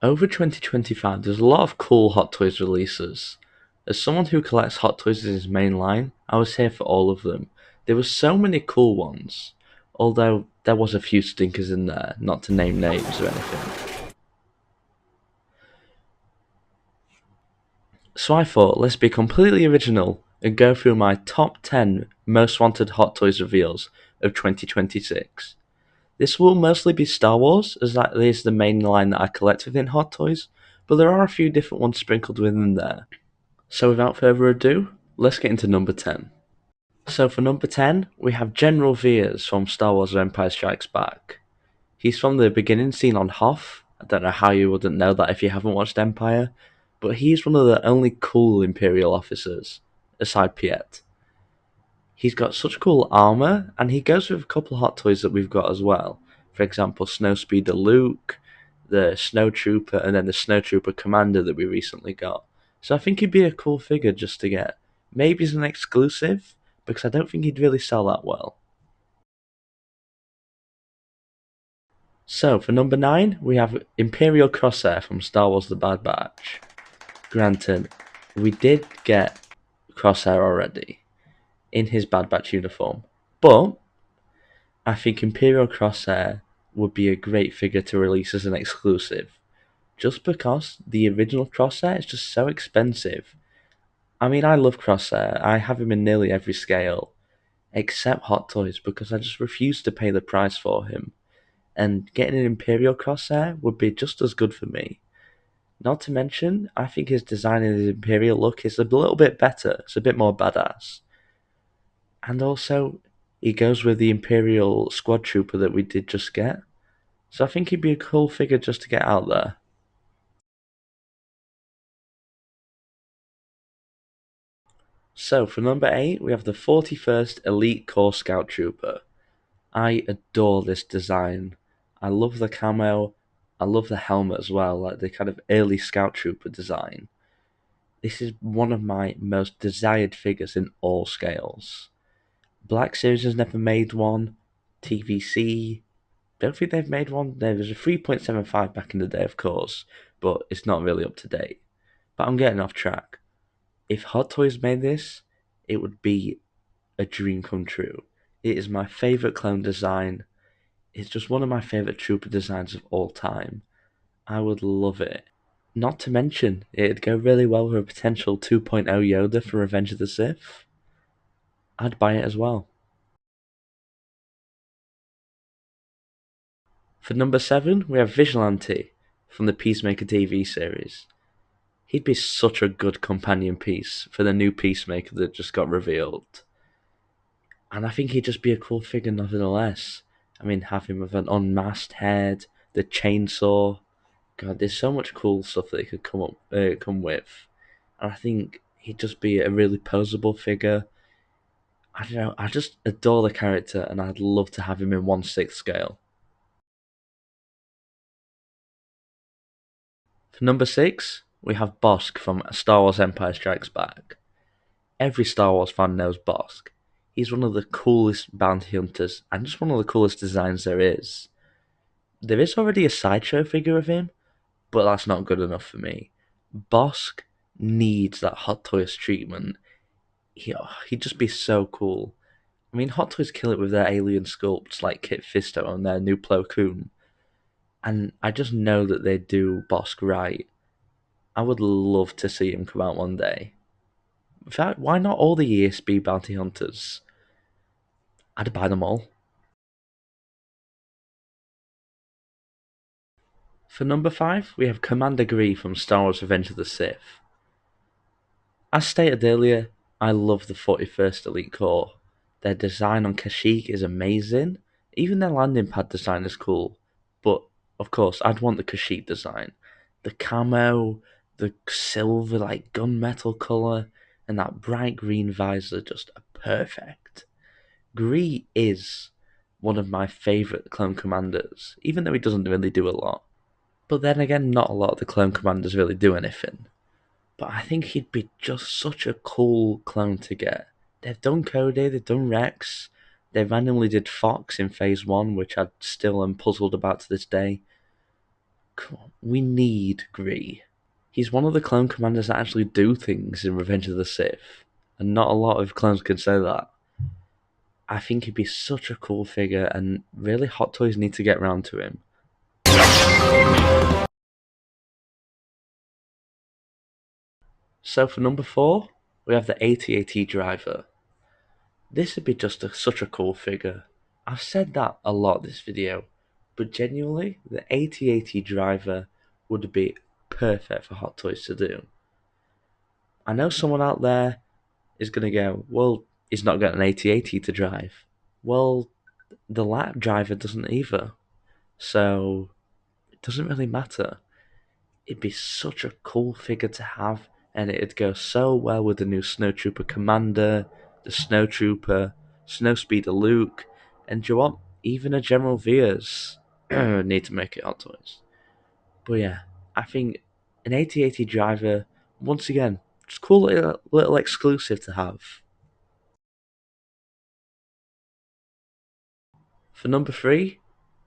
Over 2025, there's a lot of cool Hot Toys releases. As someone who collects Hot Toys in his main line, I was here for all of them. There were so many cool ones, although there was a few stinkers in there, not to name names or anything. So I thought, let's be completely original and go through my top 10 most wanted Hot Toys reveals of 2026. This will mostly be Star Wars, as that is the main line that I collect within Hot Toys, but there are a few different ones sprinkled within there. So without further ado, let's get into number 10. So for number 10, we have General Veers from Star Wars Empire Strikes Back. He's from the beginning scene on Hoth. I don't know how you wouldn't know that if you haven't watched Empire, but he's one of the only cool Imperial officers, aside Piet. He's got such cool armor, and he goes with a couple of Hot Toys that we've got as well. For example, Snowspeeder Luke, the Snowtrooper, and then the Snowtrooper Commander that we recently got. So I think he'd be a cool figure just to get. Maybe as an exclusive, because I don't think he'd really sell that well. So for number 9, we have Imperial Crosshair from Star Wars The Bad Batch. Granted, we did get Crosshair already in his Bad Batch uniform, but I think Imperial Crosshair would be a great figure to release as an exclusive, just because the original Crosshair is just so expensive. I mean, I love Crosshair, I have him in nearly every scale, except Hot Toys, because I just refuse to pay the price for him, and getting an Imperial Crosshair would be just as good for me. Not to mention, I think his design and his Imperial look is a little bit better, it's a bit more badass. And also, he goes with the Imperial Squad Trooper that we did just get. So I think he'd be a cool figure just to get out there. So for number 8, we have the 41st Elite Corps Scout Trooper. I adore this design. I love the camo. I love the helmet as well, like the kind of early Scout Trooper design. This is one of my most desired figures in all scales. Black Series has never made one. TVC, don't think they've made one. There was a 3.75 back in the day, of course, but it's not really up to date. But I'm getting off track. If Hot Toys made this, it would be a dream come true. It is my favourite clone design. It's just one of my favourite trooper designs of all time. I would love it. Not to mention, it'd go really well with a potential 2.0 Yoda for Revenge of the Sith. I'd buy it as well. For number 7, we have Vigilante from the Peacemaker TV series. He'd be such a good companion piece for the new Peacemaker that just got revealed. And I think he'd just be a cool figure nevertheless. I mean, have him with an unmasked head, the chainsaw. God, there's so much cool stuff that he could come with. And I think he'd just be a really posable figure. I don't know, I just adore the character and I'd love to have him in 1/6 scale. For number 6, we have Bosk from Star Wars Empire Strikes Back. Every Star Wars fan knows Bosk. He's one of the coolest bounty hunters and just one of the coolest designs there is. There is already a sideshow figure of him, but that's not good enough for me. Bosk needs that Hot Toys treatment. He'd just be so cool. I mean, Hot Toys kill it with their alien sculpts like Kit Fisto and their new Plo Koon, and I just know that they do Bosk right. I would love to see him come out one day. In fact, why not all the ESB bounty hunters? I'd buy them all. For number 5, we have Commander Gree from Star Wars Revenge of the Sith. As stated earlier, I love the 41st Elite Corps. Their design on Kashyyyk is amazing. Even their landing pad design is cool. But, of course, I'd want the Kashyyyk design. The camo, the silver, like gunmetal colour, and that bright green visor just perfect. Gree is one of my favourite clone commanders, even though he doesn't really do a lot. But then again, not a lot of the clone commanders really do anything. But I think he'd be just such a cool clone to get. They've done Cody, they've done Rex, they randomly did Fox in Phase 1, which I still am puzzled about to this day. Come on, we need Gree. He's one of the clone commanders that actually do things in Revenge of the Sith, and not a lot of clones can say that. I think he'd be such a cool figure, and really Hot Toys need to get round to him. So for number 4, we have the AT-AT Driver. This would be just such a cool figure. I've said that a lot this video, but genuinely, the AT-AT Driver would be perfect for Hot Toys to do. I know someone out there is going to go, well, he's not got an AT-AT to drive. Well, the lap driver doesn't either, so it doesn't really matter. It'd be such a cool figure to have, and it'd go so well with the new Snowtrooper Commander, the Snowtrooper, Snowspeeder Luke, and do you want even a General Veers need to make it Hot Toys. But yeah, I think an AT-AT driver, once again, just cool little exclusive to have. For number 3,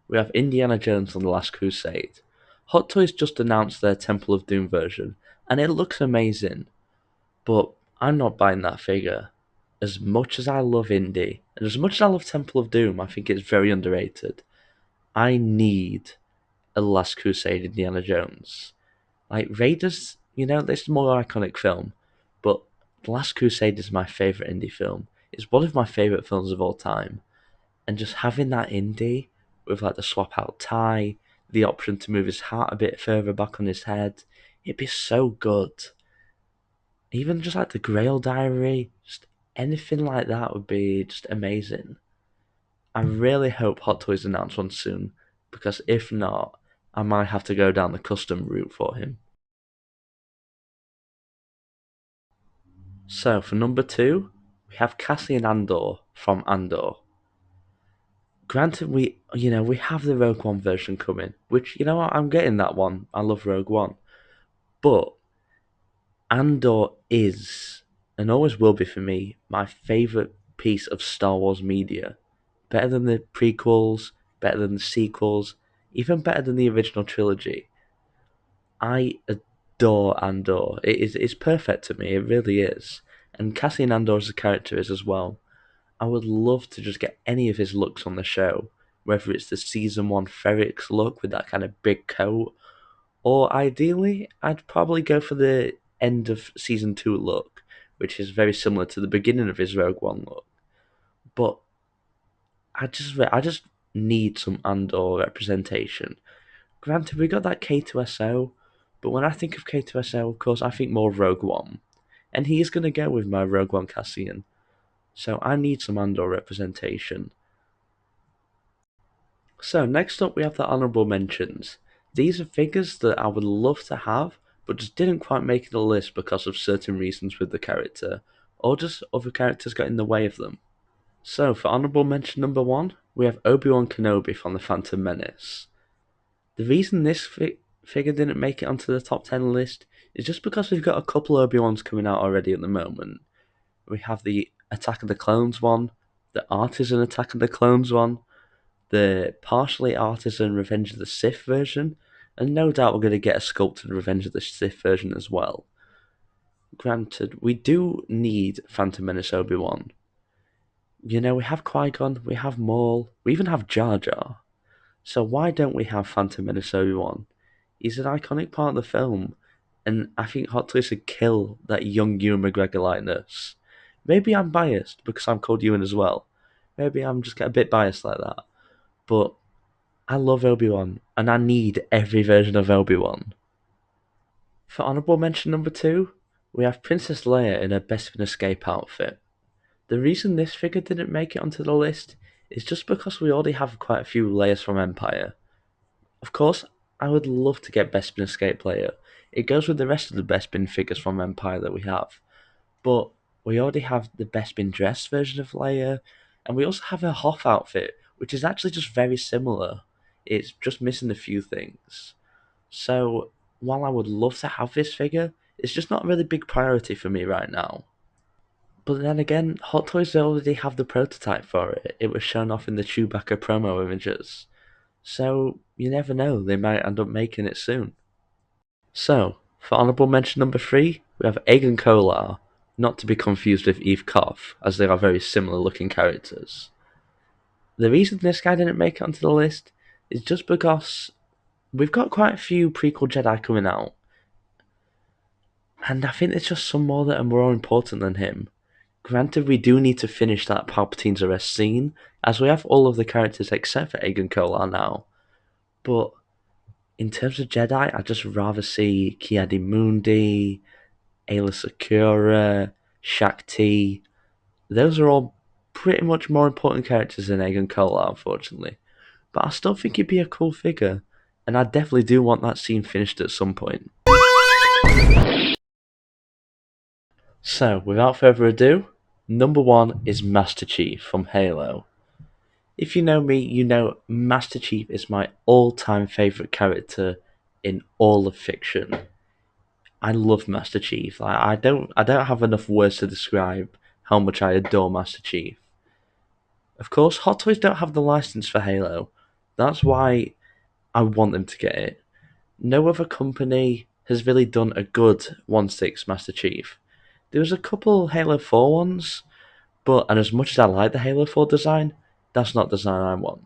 we have Indiana Jones and the Last Crusade. Hot Toys just announced their Temple of Doom version, and it looks amazing. But I'm not buying that figure. As much as I love Indy, and as much as I love Temple of Doom, I think it's very underrated. I need a Last Crusade Indiana Jones. Like Raiders, it's a more iconic film, but The Last Crusade is my favourite Indy film. It's one of my favourite films of all time. And just having that Indy with like the swap out tie, the option to move his hat a bit further back on his head, it'd be so good. Even just like the Grail Diary, just anything like that would be just amazing. I really hope Hot Toys announce one soon, because if not, I might have to go down the custom route for him. So for number 2, we have Cassian Andor from Andor. Granted, we have the Rogue One version coming, which I'm getting that one. I love Rogue One, but Andor is and always will be for me my favorite piece of Star Wars media. Better than the prequels, better than the sequels, even better than the original trilogy. I adore Andor. It's perfect to me. It really is, and Cassian Andor as a character is as well. I would love to just get any of his looks on the show, whether it's the season 1 Ferrix look with that kind of big coat, or ideally, I'd probably go for the end of season 2 look, which is very similar to the beginning of his Rogue One look. But I just need some Andor representation. Granted, we got that K2SO, but when I think of K2SO, of course, I think more of Rogue One, and he is going to go with my Rogue One Cassian. So I need some Andor representation. So next up we have the honourable mentions. These are figures that I would love to have, but just didn't quite make the list because of certain reasons with the character, or just other characters got in the way of them. So for honourable mention number 1, we have Obi-Wan Kenobi from the Phantom Menace. The reason this figure didn't make it onto the top 10 list is just because we've got a couple Obi-Wans coming out already at the moment. We have the Attack of the Clones one, the Artisan Attack of the Clones one, the partially Artisan Revenge of the Sith version, and no doubt we're going to get a sculpted Revenge of the Sith version as well. Granted, we do need Phantom Menace Obi-Wan. We have Qui-Gon, we have Maul, we even have Jar Jar. So why don't we have Phantom Menace Obi-Wan? He's an iconic part of the film, and I think Hot Toys would kill that young Ewan McGregor likeness. Maybe I'm biased because I'm called Ewan as well. Maybe I'm just a bit biased like that. But I love Obi-Wan, and I need every version of Obi-Wan. For honourable mention number 2, we have Princess Leia in her Bespin Escape outfit. The reason this figure didn't make it onto the list is just because we already have quite a few Leias from Empire. Of course, I would love to get Bespin Escape Leia. It goes with the rest of the Bespin figures from Empire that we have. But we already have the Bespin dress version of Leia, and we also have her Hoth outfit, which is actually just very similar. It's just missing a few things. So, while I would love to have this figure, it's just not a really big priority for me right now. But then again, Hot Toys already have the prototype for it. It was shown off in the Chewbacca promo images. So, you never know, they might end up making it soon. So, for honourable mention number 3, we have Aegon Kolar, not to be confused with Eve Koth, as they are very similar looking characters. The reason this guy didn't make it onto the list is just because we've got quite a few prequel Jedi coming out, and I think there's just some more that are more important than him. Granted, we do need to finish that Palpatine's arrest scene, as we have all of the characters except for Aegon Kolar now, but in terms of Jedi, I'd just rather see Ki-Adi-Mundi, Aayla Secura, Shaak-Ti. Those are all pretty much more important characters than Aegon Kolar, unfortunately. But I still think he'd be a cool figure, and I definitely do want that scene finished at some point. So, without further ado, number 1 is Master Chief from Halo. If you know me, you know Master Chief is my all-time favourite character in all of fiction. I love Master Chief. I don't have enough words to describe how much I adore Master Chief. Of course, Hot Toys don't have the license for Halo. That's why I want them to get it. No other company has really done a good 1/6 Master Chief. There was a couple Halo 4 ones, and as much as I like the Halo 4 design, that's not the design I want.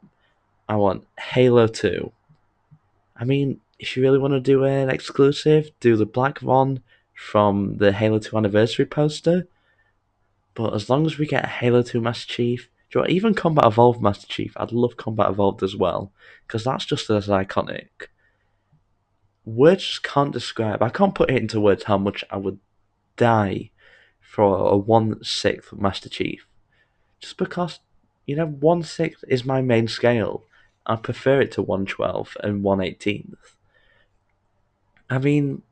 I want Halo 2. I mean, if you really want to do an exclusive, do the Black Von from the Halo 2 anniversary poster. But as long as we get a Halo 2 Master Chief, even Combat Evolved Master Chief, I'd love Combat Evolved as well, because that's just as iconic. Words just can't describe, I can't put it into words how much I would die for a 1/6 Master Chief. Just because, 1/6 is my main scale. I prefer it to 1/12 and 1/18. I mean,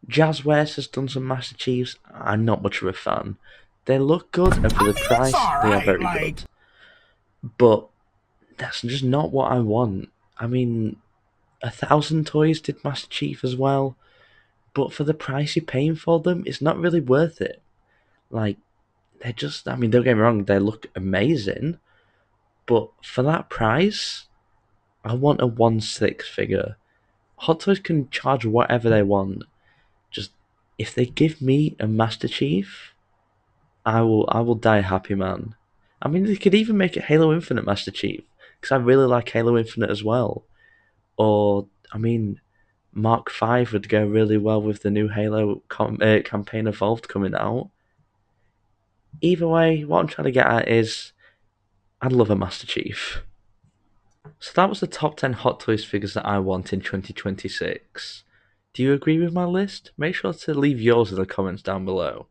Jazzwares has done some Master Chiefs. I'm not much of a fan. They look good, and for the price, they are very good. But that's just not what I want. I mean, 1,000 Toys did Master Chief as well, but for the price you're paying for them, it's not really worth it. Like, don't get me wrong, they look amazing, but for that price, I want a 1/6 figure. Hot Toys can charge whatever they want. Just, if they give me a Master Chief, I will die a happy man. I mean, they could even make it Halo Infinite Master Chief, because I really like Halo Infinite as well. Or, I mean, Mark V would go really well with the new Halo campaign Evolved coming out. Either way, what I'm trying to get at is, I'd love a Master Chief. So that was the top 10 Hot Toys figures that I want in 2026. Do you agree with my list? Make sure to leave yours in the comments down below.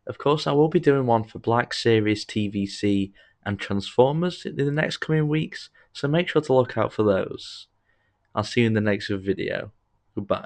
Of course, I will be doing one for Black Series, TVC, and Transformers in the next coming weeks, so make sure to look out for those. I'll see you in the next video. Goodbye.